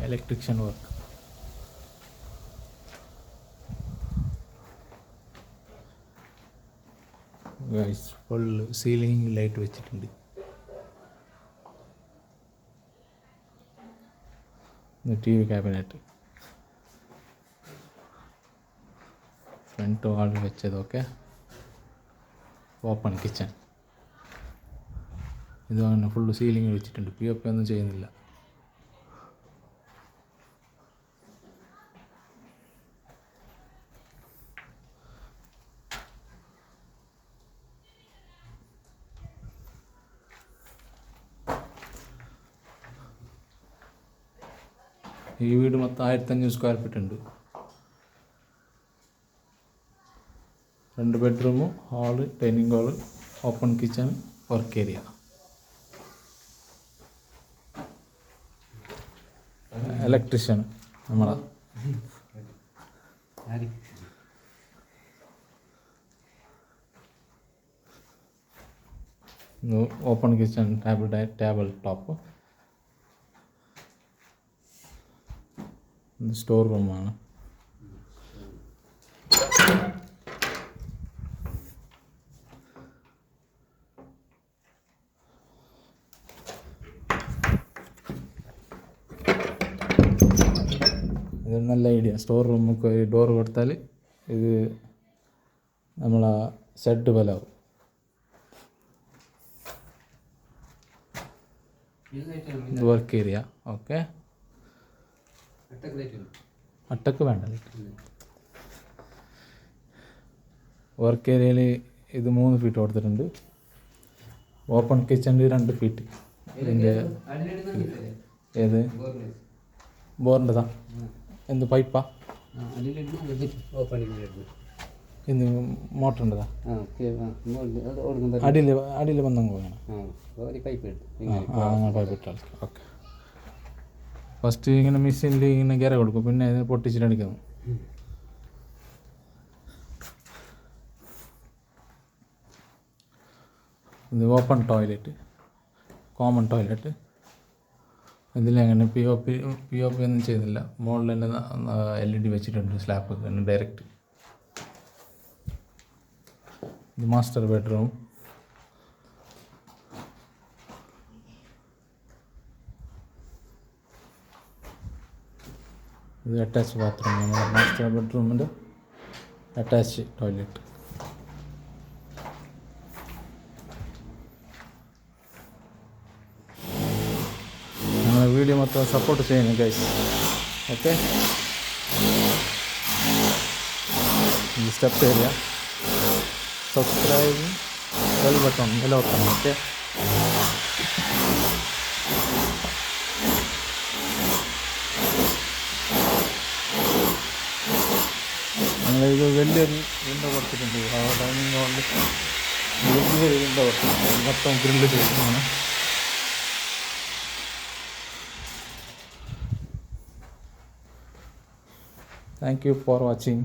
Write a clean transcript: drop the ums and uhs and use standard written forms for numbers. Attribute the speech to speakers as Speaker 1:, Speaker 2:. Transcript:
Speaker 1: Electrician work. Full ceiling light വെച്ചിട്ടുണ്ട്. TV cabinet, front wall വെച്ചതൊക്കെ. Open kitchen. ഇത് അങ്ങനെ ഫുള്ള് സീലിംഗ് വെച്ചിട്ടുണ്ട്. POP ഒന്നും ചെയ്യുന്നില്ല. ഈ വീട് മൊത്തം 1500 സ്ക്വയർ ഫീറ്റ് ഉണ്ട്. 2 ബെഡ്റൂമും, hall, dining hall, open kitchen, work area. Electrician നമ്മളെ. Open kitchen, table top. Store റൂമാണ്. ഇതൊരു നല്ല ഐഡിയ. സ്റ്റോർ റൂമൊക്കെ ഒരു ഡോറ് കൊടുത്താൽ ഇത് നമ്മളെ ഷെഡ് പോലെ ആവും. ഇത് വർക്ക് ഏരിയ. ഓക്കെ, അട്ടക്ക് വേണ്ട. വർക്ക് ഏരിയയിൽ ഇത് 3 ഫീറ്റ് കൊടുത്തിട്ടുണ്ട്. ഓപ്പൺ കിച്ചണിൽ 2 ഫീറ്റ്. ഇതിൻ്റെ ഏത് ബോറിൻ്റെതാ? എന്ത് പൈപ്പാ? ഇത് മോട്ടറിൻ്റെതാ? അടിയിൽ വന്നങ്ങ് വേണം. അങ്ങനെ പൈപ്പ് ഇട്ടാൽ. ഓക്കെ. ഫസ്റ്റ് ഇങ്ങനെ മെഷീനിൽ ഇങ്ങനെ ഗിയർ കൊടുക്കും, പിന്നെ ഇത് പൊട്ടിച്ചിട്ടടിക്കുന്നു. ഇത് ഓപ്പൺ ടോയ്ലറ്റ്, കോമൺ ടോയ്ലറ്റ്. ഇതിലങ്ങനെ POP ഒന്നും ചെയ്യുന്നില്ല. മുകളിൽ തന്നെ LED വെച്ചിട്ടുണ്ട്, സ്ലാബ് തന്നെ ഡയറക്റ്റ്. ഇത് മാസ്റ്റർ ബെഡ്റൂം. ഇത് അറ്റാച്ച് ബാത്റൂം. നമ്മുടെ മാസ്റ്റർ ബെഡ്റൂമിൻ്റെ അറ്റാച്ച് ടോയ്ലറ്റ്. നമ്മളെ വീഡിയോ മൊത്തം സപ്പോർട്ട് ചെയ്യുന്നു ഗൈസ്. ഓക്കെ, ഈ step area, subscribe, bell button എല്ലാം വെക്കണം. ഓക്കെ, ഇത് വലിയൊരു വിൻഡോ കൊടുത്തിട്ടുണ്ട്. ഡൈനിങ് ഹാളിൽ വലിയൊരു വിൻഡോ കൊടുത്തിട്ടുണ്ട്. മൊത്തം ഗ്രില്ല് ചെയ്യുന്നതാണ്. Thank you for watching.